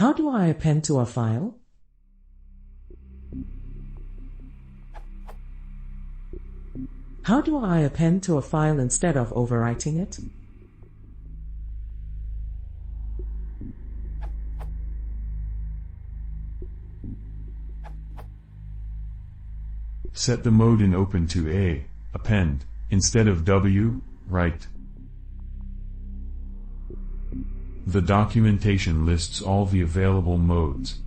How do I append to a file? How do I append to a file instead of overwriting it? Set the mode in Open to A, append, instead of W, write. The documentation lists all the available modes.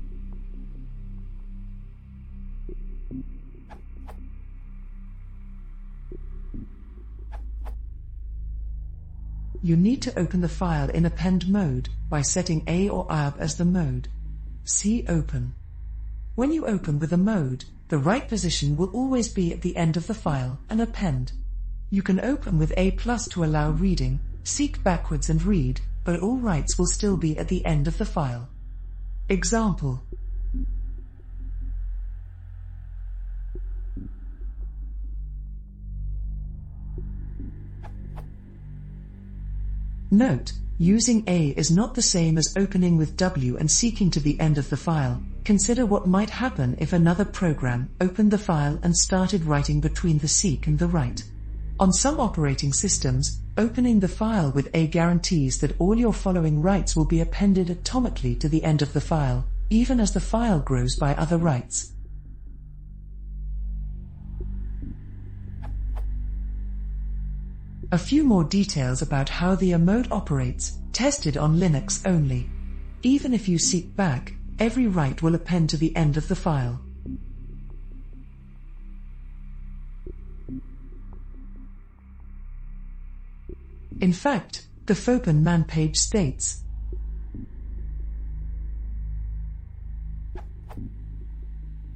You need to open the file in append mode by setting A or IAB as the mode. See Open. When you open with a mode, the write position will always be at the end of the file and append. You can open with A+ to allow reading, seek backwards and read, but all writes will still be at the end of the file. Example. Note, using A is not the same as opening with W and seeking to the end of the file. Consider what might happen if another program opened the file and started writing between the seek and the write. On some operating systems, opening the file with A guarantees that all your following writes will be appended atomically to the end of the file, even as the file grows by other writes. A few more details about how the A mode operates, tested on Linux only. Even if you seek back, every write will append to the end of the file. In fact, the Fopen man page states,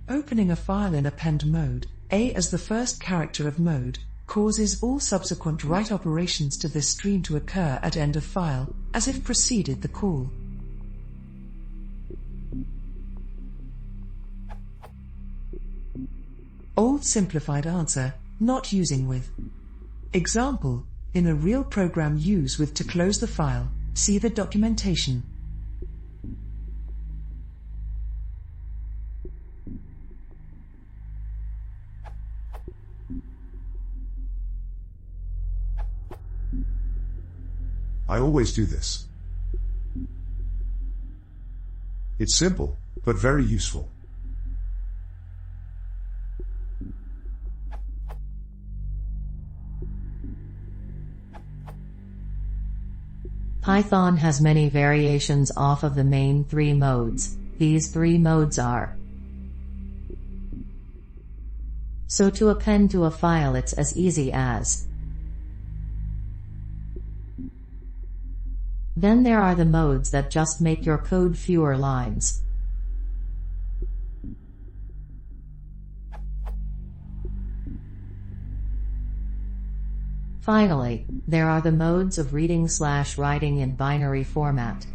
opening a file in append mode, A as the first character of mode, causes all subsequent write operations to this stream to occur at end of file, as if preceded the call. Old simplified answer, not using with. Example, in a real program use with to close the file, see the documentation. I always do this. It's simple, but very useful. Python has many variations off of the main three modes. These three modes are. So to append to a file it's as easy as. Then there are the modes that just make your code fewer lines. Finally, there are the modes of reading/writing in binary format.